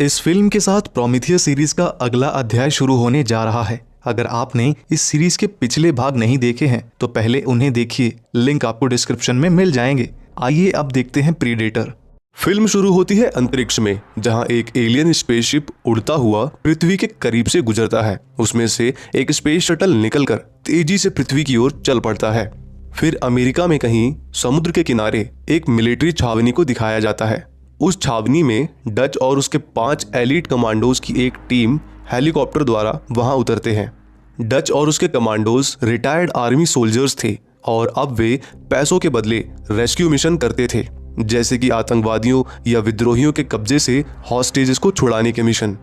इस फिल्म के साथ प्रोमीथियस सीरीज का अगला अध्याय शुरू होने जा रहा है। अगर आपने इस सीरीज के पिछले भाग नहीं देखे हैं तो पहले उन्हें देखिए, लिंक आपको डिस्क्रिप्शन में मिल जाएंगे। आइए अब देखते हैं प्रीडेटर। फिल्म शुरू होती है अंतरिक्ष में, जहां एक एलियन स्पेसशिप उड़ता हुआ पृथ्वी के करीब से गुजरता है। उसमें से एक स्पेस शटल निकलकर तेजी से पृथ्वी की ओर चल पड़ता है। फिर अमेरिका में कहीं समुद्र के किनारे एक मिलिट्री छावनी को दिखाया जाता है। उस छावनी में डच और उसके 5 एलीट कमांडोज की एक टीम हेलीकॉप्टर द्वारा वहां उतरते हैं। डच और उसके कमांडोज रिटायर्ड आर्मी सोल्जर्स थे और अब वे पैसों के बदले रेस्क्यू मिशन करते थे, जैसे कि आतंकवादियों या विद्रोहियों के कब्जे से हॉस्टेजेस को छुड़ाने के मिशन।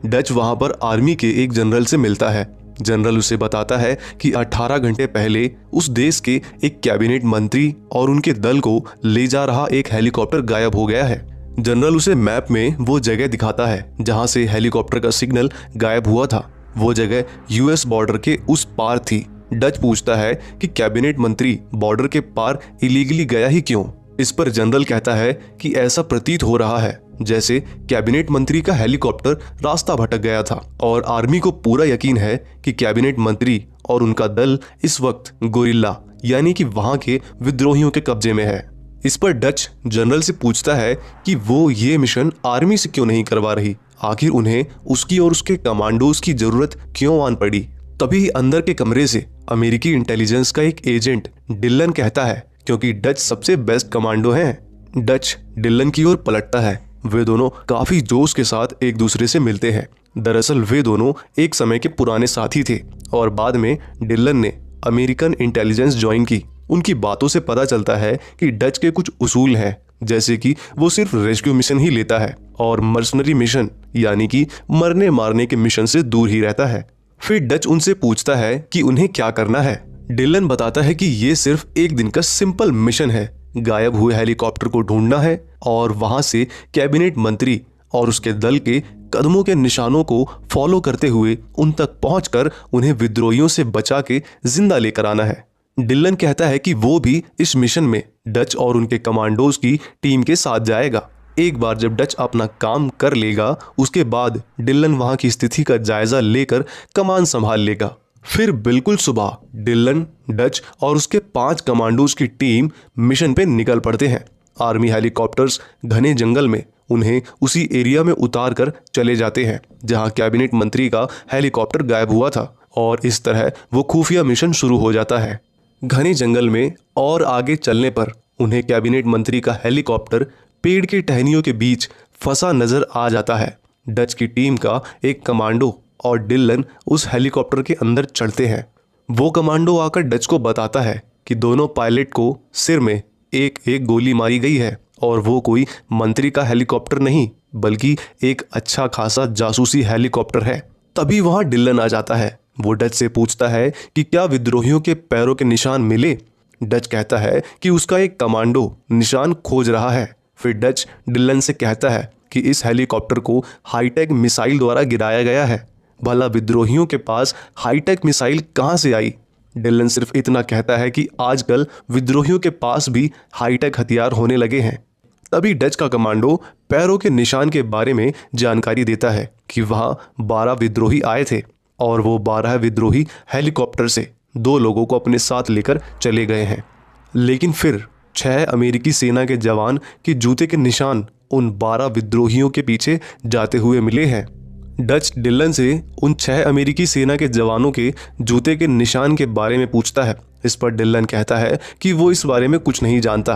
डच वहां पर आर्मी के एक जनरल से मिलता है। जनरल उसे बताता है कि 18 घंटे पहले उस देश के एक कैबिनेट मंत्री और उनके दल को ले जा रहा एक हेलीकॉप्टर गायब हो गया है। जनरल उसे मैप में वो जगह दिखाता है जहां से हेलीकॉप्टर का सिग्नल गायब हुआ था। वो जगह यूएस बॉर्डर के उस पार थी। डच पूछता है कि कैबिनेट मंत्री बॉर्डर के पार इलीगली गया ही क्यों। इस पर जनरल कहता है कि ऐसा प्रतीत हो रहा है जैसे कैबिनेट मंत्री का हेलीकॉप्टर रास्ता भटक गया था और आर्मी को पूरा यकीन है कि कैबिनेट मंत्री और उनका दल इस वक्त गोरिल्ला यानी कि वहां के विद्रोहियों के कब्जे में है। इस पर डच जनरल से पूछता है कि वो ये मिशन आर्मी से क्यों नहीं करवा रही, आखिर उन्हें उसकी और उसके कमांडोज की जरूरत क्यों आन पड़ी। तभी अंदर के कमरे से अमेरिकी इंटेलिजेंस का एक एजेंट डिलन कहता है, क्योंकि डच सबसे बेस्ट कमांडो हैं। डच डिलन की ओर पलटता है। वे दोनों काफी जोश के साथ एक दूसरे से मिलते हैं। दरअसल वे दोनों एक समय के पुराने साथी थे और बाद में डिलन ने अमेरिकन इंटेलिजेंस ज्वाइन की। उनकी बातों से पता चलता है कि डच के कुछ उसूल हैं, जैसे कि वो सिर्फ रेस्क्यू मिशन ही लेता है और मर्सनरी मिशन यानी कि मरने मारने के मिशन से दूर ही रहता है। फिर डच उनसे पूछता है कि उन्हें क्या करना है। डिलन बताता है कि ये सिर्फ एक दिन का सिंपल मिशन है, गायब हुए हेलीकॉप्टर को ढूंढना है और वहां से कैबिनेट मंत्री और उसके दल के कदमों के निशानों को फॉलो करते हुए उन तक पहुंचकर उन्हें विद्रोहियों से बचा के जिंदा लेकर आना है। डिलन कहता है कि वो भी इस मिशन में डच और उनके कमांडोज की टीम के साथ जाएगा। एक बार जब डच अपना काम कर लेगा, उसके बाद डिलन वहां की स्थिति का जायजा लेकर कमान संभाल लेगा। फिर बिल्कुल सुबह डिलन, डच और उसके 5 कमांडोज की टीम मिशन पे निकल पड़ते हैं। आर्मी हेलीकॉप्टर्स घने जंगल में उन्हें उसी एरिया में उतार कर चले जाते हैं जहां कैबिनेट मंत्री का हेलीकॉप्टर गायब हुआ था और इस तरह वो खुफिया मिशन शुरू हो जाता है। घने जंगल में और आगे चलने पर उन्हें कैबिनेट मंत्री का हेलीकॉप्टर पेड़ के टहनियों के बीच फंसा नजर आ जाता है। डच की टीम का एक कमांडो और डिलन उस हेलीकॉप्टर के अंदर चढ़ते हैं। वो कमांडो आकर डच को बताता है कि दोनों पायलट को सिर में एक एक गोली मारी गई है और वो कोई मंत्री का हेलीकॉप्टर नहीं बल्कि एक अच्छा खासा जासूसी हेलीकॉप्टर है। तभी वहां डिलन आ जाता है। वो डच से पूछता है कि क्या विद्रोहियों के पैरों के निशान मिले। डच कहता है कि उसका एक कमांडो निशान खोज रहा है। फिर डच डिलन से कहता है कि इस हेलीकॉप्टर को हाईटेक मिसाइल द्वारा गिराया गया है। भला विद्रोहियों के पास हाईटेक मिसाइल कहां से आई। डिलन सिर्फ इतना कहता है कि आजकल विद्रोहियों के पास भी हाईटेक हथियार होने लगे हैं। तभी डच का कमांडो पैरों के निशान के बारे में जानकारी देता है कि वहां 12 विद्रोही आए थे और वो 12 विद्रोही हेलीकॉप्टर से 2 लोगों को अपने साथ लेकर चले गए हैं। लेकिन फिर 6 अमेरिकी सेना के जवान के जूते के निशान उन 12 विद्रोहियों के पीछे जाते हुए मिले हैं। डच डिलन से उन 6 अमेरिकी सेना के जवानों के जूते के निशान के बारे में पूछता है। इस पर डिलन कहता है कि वो इस बारे में कुछ नहीं जानता।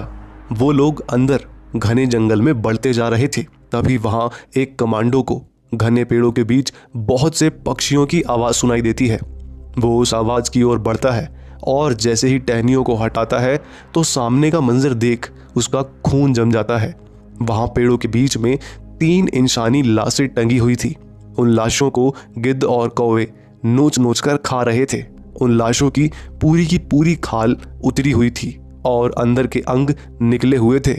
वो लोग अंदर घने जंगल में बढ़ते जा रहे थे। तभी वहां एक कमांडो को घने पेड़ों के बीच बहुत से पक्षियों की आवाज सुनाई देती है। वो उस आवाज की ओर बढ़ता है और जैसे ही टहनियों को हटाता है तो सामने का मंजर देख उसका खून जम जाता है। वहां पेड़ों के बीच में 3 इंसानी लाशें टंगी हुई थी। उन लाशों को गिद्ध और कौवे नोच नोच कर खा रहे थे। उन लाशों की पूरी खाल उतरी हुई थी और अंदर के अंग निकले हुए थे।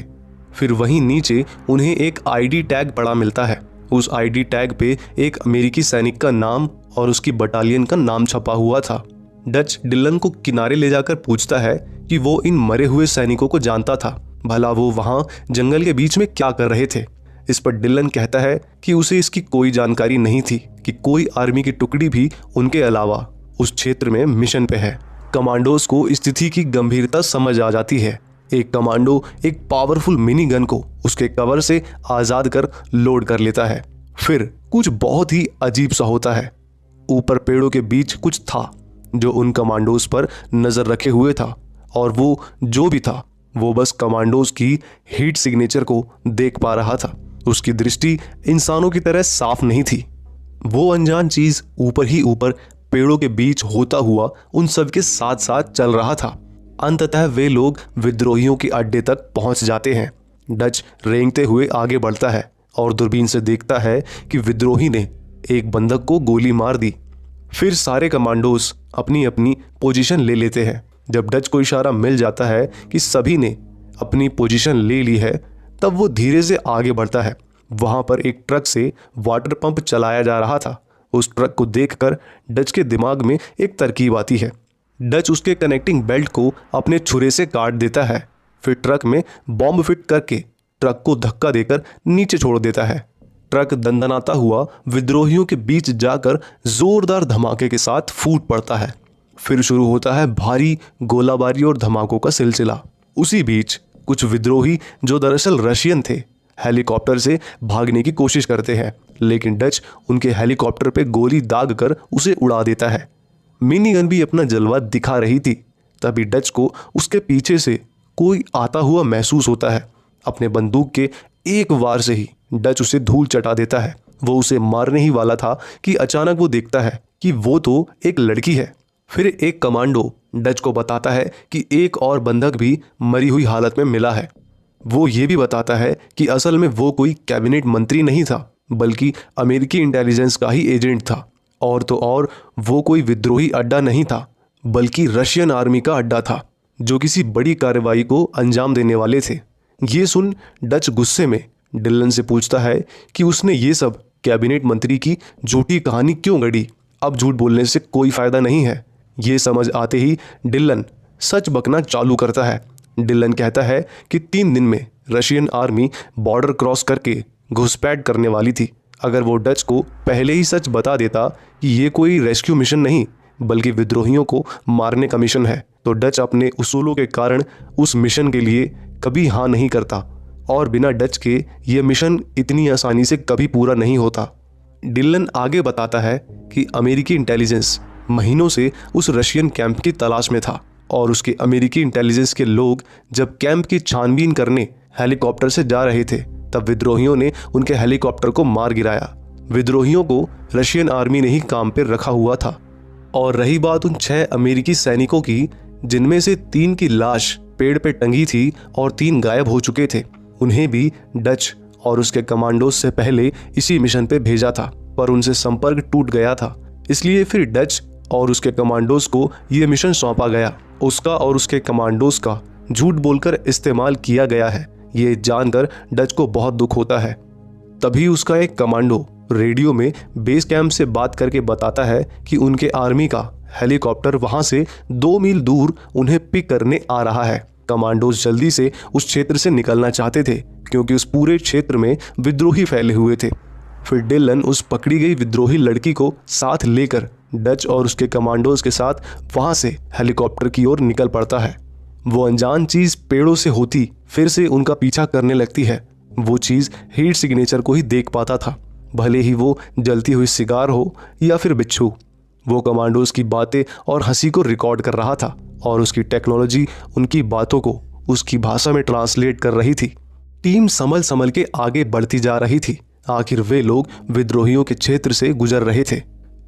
फिर वहीं नीचे उन्हें एक आईडी टैग पड़ा मिलता है। उस आईडी टैग पे एक अमेरिकी सैनिक का नाम और उसकी बटालियन का नाम छपा हुआ था। डच डिलन को किनारे ले जाकर पूछता है कि वो इन मरे हुए सैनिकों को जानता था। भला वो वहां जंगल के बीच में क्या कर रहे थे। इस पर डिलन कहता है कि उसे इसकी कोई जानकारी नहीं थी कि कोई आर्मी की टुकड़ी भी उनके अलावा उस क्षेत्र में मिशन पे है। कमांडोज को स्थिति की गंभीरता समझ आ जाती है। एक कमांडो एक पावरफुल मिनी गन को उसके कवर से आजाद कर लोड कर लेता है। फिर कुछ बहुत ही अजीब सा होता है। ऊपर पेड़ों के बीच कुछ था जो उन कमांडोज पर नजर रखे हुए था, और वो जो भी था वो बस कमांडोज की हीट सिग्नेचर को देख पा रहा था। उसकी दृष्टि इंसानों की तरह साफ नहीं थी। वो अनजान चीज ऊपर ही ऊपर पेड़ों के बीच होता हुआ उन सब के साथ साथ चल रहा था। अंततः वे लोग विद्रोहियों के अड्डे तक पहुंच जाते हैं। डच रेंगते हुए आगे बढ़ता है और दूरबीन से देखता है कि विद्रोही ने एक बंधक को गोली मार दी। फिर सारे कमांडोज अपनी अपनी पोजीशन ले लेते हैं। जब डच को इशारा मिल जाता है कि सभी ने अपनी पोजीशन ले ली है, तब वो धीरे से आगे बढ़ता है। वहां पर एक ट्रक से वाटर पंप चलाया जा रहा था। उस ट्रक को देखकर डच के दिमाग में एक तरकीब आती है। डच उसके कनेक्टिंग बेल्ट को अपने छुरे से काट देता है। फिर ट्रक में बॉम्ब फिट करके ट्रक को धक्का देकर नीचे छोड़ देता है। ट्रक दंदनाता हुआ विद्रोहियों के बीच जाकर जोरदार धमाके के साथ फूट पड़ता है। फिर शुरू होता है भारी गोलाबारी और धमाकों का सिलसिला। उसी बीच कुछ विद्रोही जो दरअसल रशियन थे हेलीकॉप्टर से भागने की कोशिश करते हैं, लेकिन डच उनके हेलीकॉप्टर पे गोली दाग कर उसे उड़ा देता है। मिनी गन भी अपना जलवा दिखा रही थी। तभी डच को उसके पीछे से कोई आता हुआ महसूस होता है। अपने बंदूक के एक वार से ही डच उसे धूल चटा देता है। वो उसे मारने ही वाला था कि अचानक वो देखता है कि वो तो एक लड़की है। फिर एक कमांडो डच को बताता है कि एक और बंधक भी मरी हुई हालत में मिला है। वो ये भी बताता है कि असल में वो कोई कैबिनेट मंत्री नहीं था, बल्कि अमेरिकी इंटेलिजेंस का ही एजेंट था। और तो और वो कोई विद्रोही अड्डा नहीं था, बल्कि रशियन आर्मी का अड्डा था जो किसी बड़ी कार्रवाई को अंजाम देने वाले थे। ये सुन डच गुस्से में डिलन से पूछता है कि उसने ये सब कैबिनेट मंत्री की झूठी कहानी क्यों गढ़ी। अब झूठ बोलने से कोई फायदा नहीं है। ये समझ आते ही डिलन सच बकना चालू करता है। डिलन कहता है कि 3 दिन में रशियन आर्मी बॉर्डर क्रॉस करके घुसपैठ करने वाली थी। अगर वो डच को पहले ही सच बता देता कि ये कोई रेस्क्यू मिशन नहीं बल्कि विद्रोहियों को मारने का मिशन है, तो डच अपने उसूलों के कारण उस मिशन के लिए कभी हाँ नहीं करता, और बिना डच के ये मिशन इतनी आसानी से कभी पूरा नहीं होता। डिलन आगे बताता है कि अमेरिकी इंटेलिजेंस महीनों से उस रशियन कैंप की तलाश में था, और उसके अमेरिकी इंटेलिजेंस के लोग जब कैंप की छानबीन करने हेलीकॉप्टर से जा रहे थे, तब विद्रोहियों ने उनके हेलीकॉप्टर को मार गिराया। विद्रोहियों को रशियन आर्मी ने ही काम पर रखा हुआ था। और रही बात उन 6 अमेरिकी सैनिकों की, जिनमें से 3 की लाश पेड़ पे टंगी थी और 3 गायब हो चुके थे, उन्हें भी डच और उसके कमांडोज से पहले इसी मिशन पे भेजा था, पर उनसे संपर्क टूट गया था। इसलिए फिर डच और उसके कमांडोज को यह मिशन सौंपा गया। उसका और उसके कमांडोज का झूठ बोलकर इस्तेमाल किया गया है, ये जानकर डच को बहुत दुख होता है। तभी उसका एक कमांडो रेडियो में बेस कैंप से बात करके बताता है कि उनके आर्मी का हेलीकॉप्टर वहां से 2 मील दूर उन्हें पिक करने आ रहा है। कमांडोज जल्दी से उस क्षेत्र से निकलना चाहते थे क्योंकि उस पूरे क्षेत्र में विद्रोही फैले हुए थे। फिर डिलन उस पकड़ी गई विद्रोही लड़की को साथ लेकर डच और उसके कमांडोज के साथ वहां से हेलीकॉप्टर की ओर निकल पड़ता है। वो अनजान चीज पेड़ों से होती फिर से उनका पीछा करने लगती है। वो चीज हीट सिग्नेचर को ही देख पाता था, भले ही वो जलती हुई सिगार हो या फिर बिच्छू। वो कमांडोज की बातें और हंसी को रिकॉर्ड कर रहा था और उसकी टेक्नोलॉजी उनकी बातों को उसकी भाषा में ट्रांसलेट कर रही थी। टीम संभल संभल के आगे बढ़ती जा रही थी। आखिर वे लोग विद्रोहियों के क्षेत्र से गुजर रहे थे।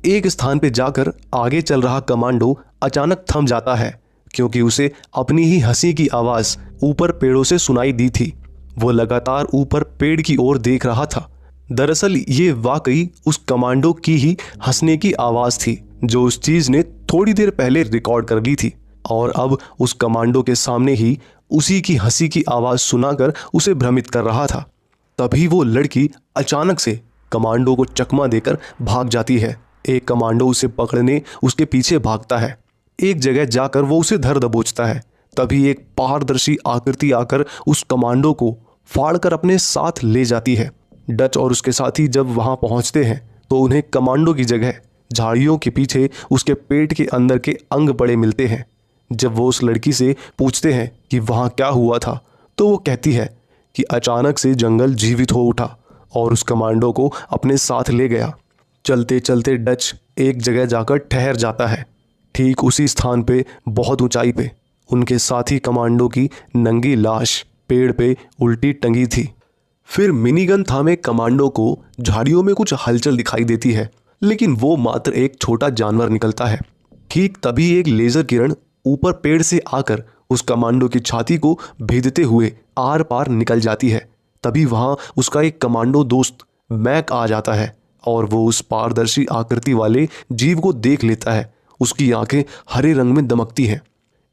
एक स्थान पे जाकर आगे चल रहा कमांडो अचानक थम जाता है क्योंकि उसे अपनी ही हंसी की आवाज ऊपर पेड़ों से सुनाई दी थी। वो लगातार ऊपर पेड़ की ओर देख रहा था। दरअसल ये वाकई उस कमांडो की ही हंसने की आवाज थी जो उस चीज ने थोड़ी देर पहले रिकॉर्ड कर ली थी, और अब उस कमांडो के सामने ही उसी की हंसी की आवाज सुनाकर उसे भ्रमित कर रहा था। तभी वो लड़की अचानक से कमांडो को चकमा देकर भाग जाती है। एक कमांडो उसे पकड़ने उसके पीछे भागता है। एक जगह जाकर वो उसे धर दबोचता है। तभी एक पारदर्शी आकृति आकर उस कमांडो को फाड़कर अपने साथ ले जाती है। डच और उसके साथी जब वहां पहुंचते हैं तो उन्हें कमांडो की जगह झाड़ियों के पीछे उसके पेट के अंदर के अंग पड़े मिलते हैं। जब वो उस लड़की से पूछते हैं कि वहां क्या हुआ था तो वो कहती है कि अचानक से जंगल जीवित हो उठा और उस कमांडो को अपने साथ ले गया। चलते चलते डच एक जगह जाकर ठहर जाता है। ठीक उसी स्थान पे बहुत ऊंचाई पे उनके साथी कमांडो की नंगी लाश पेड़ पे उल्टी टंगी थी। फिर मिनीगन थामे कमांडो को झाड़ियों में कुछ हलचल दिखाई देती है, लेकिन वो मात्र एक छोटा जानवर निकलता है। ठीक तभी एक लेजर किरण ऊपर पेड़ से आकर उस कमांडो की छाती को भेदते हुए आर पार निकल जाती है। तभी वहां उसका एक कमांडो दोस्त मैक आ जाता है और वो उस पारदर्शी आकृति वाले जीव को देख लेता है। उसकी आंखें हरे रंग में दमकती हैं।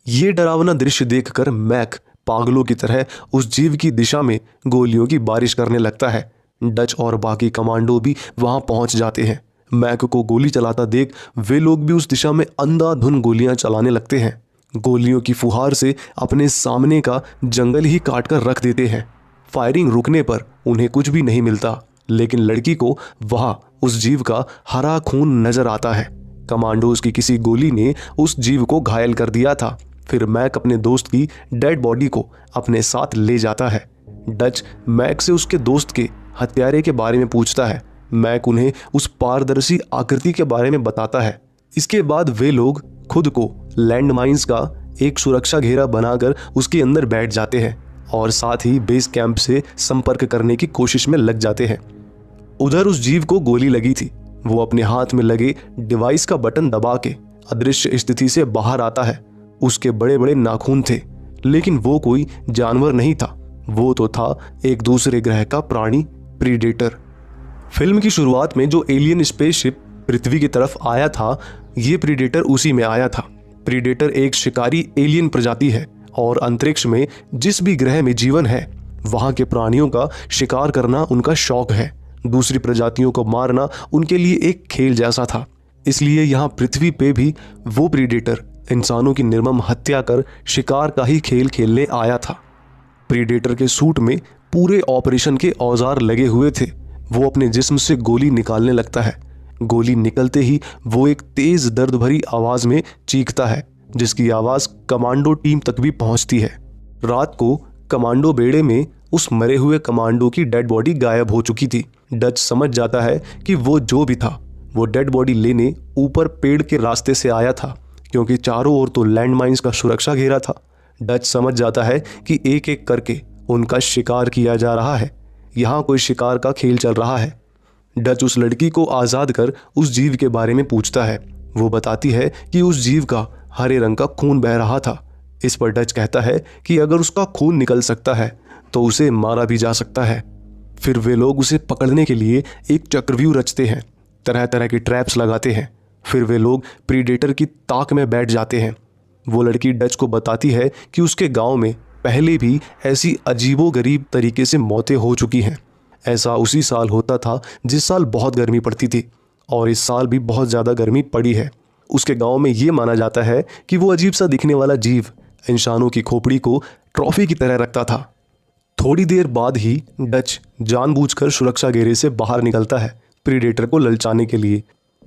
ये डरावना दृश्य देखकर मैक पागलों की तरह उस जीव की दिशा में गोलियों की बारिश करने लगता है। डच और बाकी कमांडो भी वहां पहुंच जाते हैं। मैक को गोली चलाता देख वे लोग भी उस दिशा में अंधाधुंध गोलियां चलाने लगते हैं। गोलियों की फुहार से अपने सामने का जंगल ही काट कर रख देते हैं। फायरिंग रुकने पर उन्हें कुछ भी नहीं मिलता, लेकिन लड़की को वहां उस जीव का हरा खून नजर आता है। कमांडोज की किसी गोली ने उस जीव को घायल कर दिया था। फिर मैक अपने दोस्त की डेड बॉडी को अपने साथ ले जाता है। डच मैक से उसके दोस्त के हत्यारे के बारे में पूछता है। मैक उन्हें उस पारदर्शी आकृति के बारे में बताता है। इसके बाद वे लोग खुद को लैंड माइंस का एक सुरक्षा घेरा बनाकर उसके अंदर बैठ जाते हैं और साथ ही बेस कैंप से संपर्क करने की कोशिश में लग जाते हैं। उधर उस जीव को गोली लगी थी। वो अपने हाथ में लगे डिवाइस का बटन दबा के अदृश्य स्थिति से बाहर आता है। उसके बड़े बड़े नाखून थे, लेकिन वो कोई जानवर नहीं था। वो तो था एक दूसरे ग्रह का प्राणी, प्रीडेटर। फिल्म की शुरुआत में जो एलियन स्पेसशिप पृथ्वी की तरफ आया था, ये प्रीडेटर उसी में आया था। प्रीडेटर एक शिकारी एलियन प्रजाति है और अंतरिक्ष में जिस भी ग्रह में जीवन है वहां के प्राणियों का शिकार करना उनका शौक है। दूसरी प्रजातियों को मारना उनके लिए एक खेल जैसा था। इसलिए यहाँ पृथ्वी पे भी वो प्रीडेटर इंसानों की निर्मम हत्या कर शिकार का ही खेल खेलने आया था। प्रीडेटर के सूट में पूरे ऑपरेशन के औजार लगे हुए थे। वो अपने जिस्म से गोली निकालने लगता है। गोली निकलते ही वो एक तेज दर्द भरी आवाज में चीखता है, जिसकी आवाज कमांडो टीम तक भी पहुंचती है। रात को कमांडो बेड़े में उस मरे हुए कमांडो की डेड बॉडी गायब हो चुकी थी। डच समझ जाता है कि वो जो भी था वो डेड बॉडी लेने ऊपर पेड़ के रास्ते से आया था, क्योंकि चारों ओर तो लैंड माइंस का सुरक्षा घेरा था। डच समझ जाता है कि एक एक करके उनका शिकार किया जा रहा है। यहाँ कोई शिकार का खेल चल रहा है। डच उस लड़की को आज़ाद कर उस जीव के बारे में पूछता है। वो बताती है कि उस जीव का हरे रंग का खून बह रहा था। इस पर डच कहता है कि अगर उसका खून निकल सकता है तो उसे मारा भी जा सकता है। फिर वे लोग उसे पकड़ने के लिए एक चक्रव्यूह रचते हैं, तरह तरह के ट्रैप्स लगाते हैं। फिर वे लोग प्रीडेटर की ताक में बैठ जाते हैं। वो लड़की डच को बताती है कि उसके गांव में पहले भी ऐसी अजीबोगरीब तरीके से मौतें हो चुकी हैं। ऐसा उसी साल होता था जिस साल बहुत गर्मी पड़ती थी, और इस साल भी बहुत ज़्यादा गर्मी पड़ी है। उसके गांव में ये माना जाता है कि वो अजीब सा दिखने वाला जीव इंसानों की खोपड़ी को ट्रॉफी की तरह रखता था। थोड़ी देर बाद ही डच जानबूझकर सुरक्षा घेरे से बाहर निकलता है प्रीडेटर को ललचाने के लिए।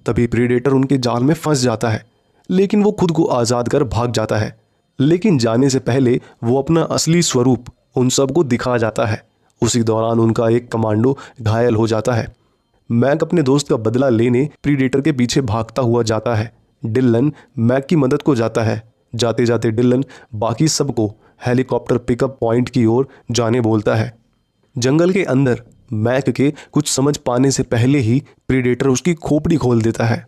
तभी प्रीडेटर उनके जाल में फंस जाता है, लेकिन वो खुद को आज़ाद कर भाग जाता है। लेकिन जाने से पहले वो अपना असली स्वरूप उन सबको दिखा जाता है। उसी दौरान उनका एक कमांडो घायल हो जाता है। मैक अपने दोस्त का बदला लेने प्रीडेटर के पीछे भागता हुआ जाता है। डिलन मैक की मदद को जाता है। जाते जाते डिलन बाकी सबको हेलीकॉप्टर पिकअप पॉइंट की ओर जाने बोलता है। जंगल के अंदर मैक के कुछ समझ पाने से पहले ही प्रीडेटर उसकी खोपड़ी खोल देता है।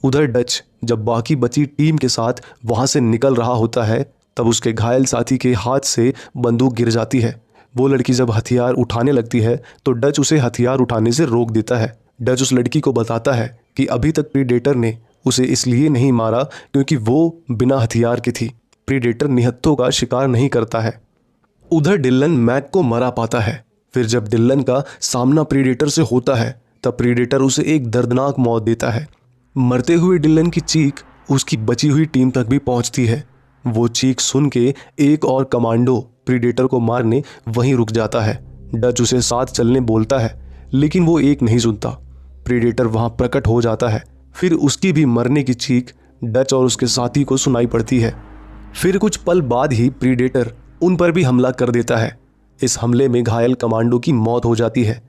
उधर डच जब बाकी बची टीम के साथ वहां से निकल रहा होता है, तब उसके घायल साथी के हाथ से बंदूक गिर जाती है। वो लड़की जब हथियार उठाने लगती है तो डच उसे हथियार उठाने से रोक देता है। डच उस लड़की को बताता है कि अभी तक प्रीडेटर ने उसे इसलिए नहीं मारा क्योंकि वो बिना हथियार की थी। प्रीडेटर निहत्थों का शिकार नहीं करता है। उधर डिलन मैक को मरा पाता है। फिर जब डिलन का सामना प्रीडेटर से होता है तब प्रीडेटर उसे एक दर्दनाक मौत देता है। मरते हुए डिलन की चीख उसकी बची हुई टीम तक भी पहुंचती है। वो चीख सुन के एक और कमांडो प्रीडेटर को मारने वहीं रुक जाता है। डच उसे साथ चलने बोलता है, लेकिन वो एक नहीं सुनता। प्रीडेटर वहां प्रकट हो जाता है। फिर उसकी भी मरने की चीख डच और उसके साथी को सुनाई पड़ती है। फिर कुछ पल बाद ही प्रीडेटर उन पर भी हमला कर देता है। इस हमले में घायल कमांडो की मौत हो जाती है।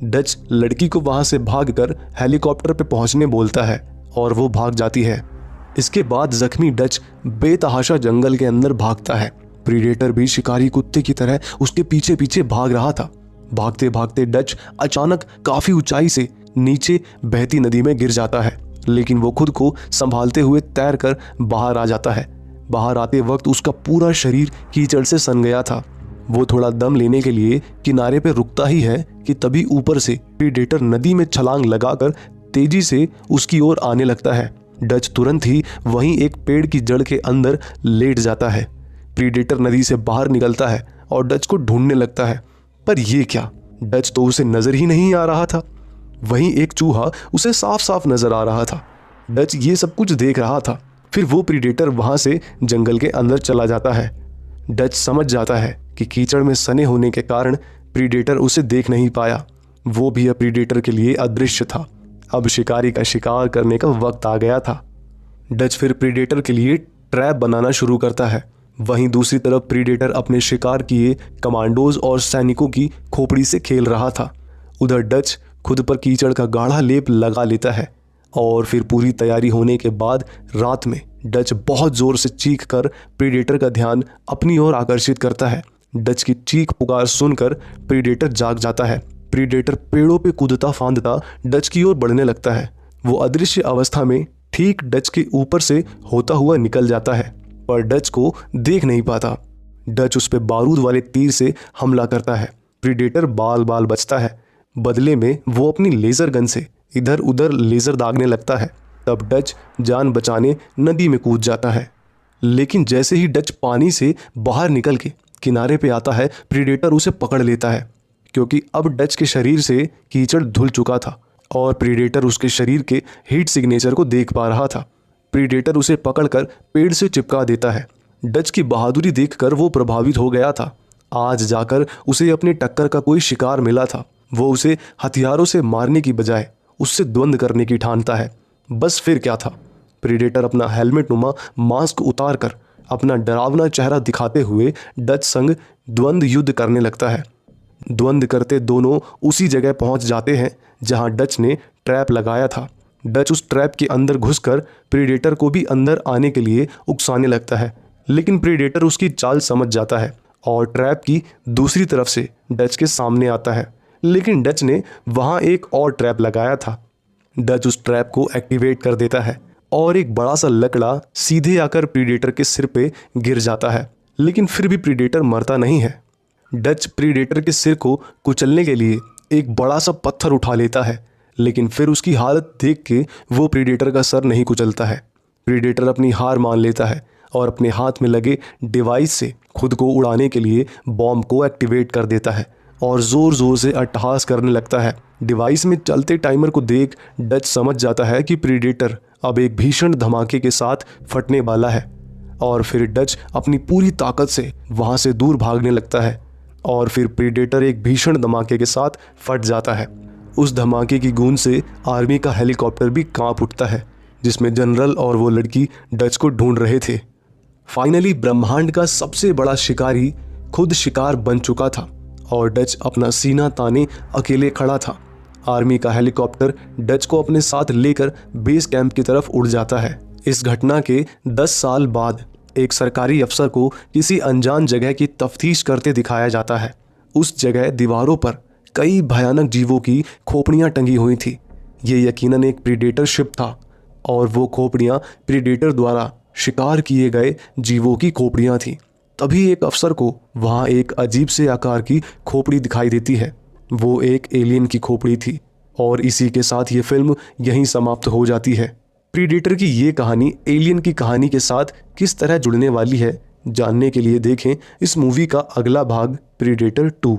डच लड़की को वहां से भागकर हेलीकॉप्टर पे पहुंचने बोलता है और वो भाग जाती है। इसके बाद जख्मी डच बेतहाशा जंगल के अंदर भागता है। प्रीडेटर भी शिकारी कुत्ते की तरह उसके पीछे पीछे भाग रहा था। भागते भागते डच अचानक काफी ऊंचाई से नीचे बहती नदी में गिर जाता है, लेकिन वो खुद को संभालते हुए तैरकर बाहर आ जाता है। बाहर आते वक्त उसका पूरा शरीर कीचड़ से सन गया था। वो थोड़ा दम लेने के लिए किनारे पे रुकता ही है कि तभी ऊपर से प्रीडेटर नदी में छलांग लगाकर तेजी से उसकी ओर आने लगता है। डच तुरंत ही वहीं एक पेड़ की जड़ के अंदर लेट जाता है। प्रीडेटर नदी से बाहर निकलता है और डच को ढूंढने लगता है, पर ये क्या, डच तो उसे नजर ही नहीं आ रहा था। वहीं एक चूहा उसे साफ साफ नजर आ रहा था। डच ये सब कुछ देख रहा था। फिर वो प्रीडेटर वहां से जंगल के अंदर चला जाता है। डच समझ जाता है कि कीचड़ में सने होने के कारण प्रीडेटर उसे देख नहीं पाया। वो भी अब प्रीडेटर के लिए अदृश्य था। अब शिकारी का शिकार करने का वक्त आ गया था। डच फिर प्रीडेटर के लिए ट्रैप बनाना शुरू करता है। वहीं दूसरी तरफ प्रीडेटर अपने शिकार किए कमांडोज और सैनिकों की खोपड़ी से खेल रहा था। उधर डच खुद पर कीचड़ का गाढ़ा लेप लगा लेता है और फिर पूरी तैयारी होने के बाद रात में डच बहुत जोर से चीख कर प्रीडेटर का ध्यान अपनी ओर आकर्षित करता है। डच की चीख पुकार सुनकर प्रीडेटर जाग जाता है। प्रीडेटर पेड़ों पे कूदता फांदता डच की ओर बढ़ने लगता है। वो अदृश्य अवस्था में ठीक डच के ऊपर से होता हुआ निकल जाता है, पर डच को देख नहीं पाता। डच उस पे बारूद वाले तीर से हमला करता है। प्रीडेटर बाल बाल बचता है। बदले में वो अपनी लेजर गन से इधर उधर लेजर दागने लगता है। तब डच जान बचाने नदी में कूद जाता है, लेकिन जैसे ही डच पानी से बाहर निकल के किनारे पे आता है, प्रीडेटर उसे पकड़ लेता है, क्योंकि अब डच के शरीर से कीचड़ धुल चुका था और प्रीडेटर उसके शरीर के हीट सिग्नेचर को देख पा रहा था। प्रीडेटर उसे पकड़कर पेड़ से चिपका देता है। डच की बहादुरी देखकर वो प्रभावित हो गया था। आज जाकर उसे अपने टक्कर का कोई शिकार मिला था। वो उसे हथियारों से मारने की बजाय उससे द्वंद्व करने की ठानता है। बस फिर क्या था, प्रीडेटर अपना हेलमेट नुमा मास्क उतार कर अपना डरावना चेहरा दिखाते हुए डच संग द्वंद्व युद्ध करने लगता है। द्वंद्व करते दोनों उसी जगह पहुंच जाते हैं जहां डच ने ट्रैप लगाया था। डच उस ट्रैप के अंदर घुसकर प्रीडेटर को भी अंदर आने के लिए उकसाने लगता है, लेकिन प्रीडेटर उसकी चाल समझ जाता है और ट्रैप की दूसरी तरफ से डच के सामने आता है। लेकिन डच ने वहां एक और ट्रैप लगाया था। डच उस ट्रैप को एक्टिवेट कर देता है और एक बड़ा सा लकड़ा सीधे आकर प्रीडेटर के सिर पे गिर जाता है, लेकिन फिर भी प्रीडेटर मरता नहीं है। डच प्रीडेटर के सिर को कुचलने के लिए एक बड़ा सा पत्थर उठा लेता है, लेकिन फिर उसकी हालत देख के वो प्रीडेटर का सर नहीं कुचलता है। प्रीडेटर अपनी हार मान लेता है और अपने हाथ में लगे डिवाइस से खुद को उड़ाने के लिए बॉम्ब को एक्टिवेट कर देता है और ज़ोर ज़ोर से अट्टहास करने लगता है। डिवाइस में चलते टाइमर को देख डच समझ जाता है कि प्रीडेटर अब एक भीषण धमाके के साथ फटने वाला है और फिर डच अपनी पूरी ताकत से वहाँ से दूर भागने लगता है और फिर प्रीडेटर एक भीषण धमाके के साथ फट जाता है। उस धमाके की गूंज से आर्मी का हेलीकॉप्टर भी कांप उठता है, जिसमें जनरल और वो लड़की डच को ढूंढ रहे थे। फाइनली ब्रह्मांड का सबसे बड़ा शिकारी खुद शिकार बन चुका था और डच अपना सीना ताने अकेले खड़ा था। आर्मी का हेलीकॉप्टर डच को अपने साथ लेकर बेस कैंप की तरफ उड़ जाता है। इस घटना के 10 साल बाद एक सरकारी अफसर को किसी अनजान जगह की तफ्तीश करते दिखाया जाता है। उस जगह दीवारों पर कई भयानक जीवों की खोपड़ियां टंगी हुई थी। ये यकीनन एक प्रीडेटर शिप था और वो खोपड़ियां प्रीडेटर द्वारा शिकार किए गए जीवों की खोपड़ियां थीं। तभी एक अफसर को वहाँ एक अजीब से आकार की खोपड़ी दिखाई देती है। वो एक एलियन की खोपड़ी थी और इसी के साथ ये फिल्म यहीं समाप्त हो जाती है। प्रीडेटर की ये कहानी एलियन की कहानी के साथ किस तरह जुड़ने वाली है, जानने के लिए देखें इस मूवी का अगला भाग प्रीडेटर 2।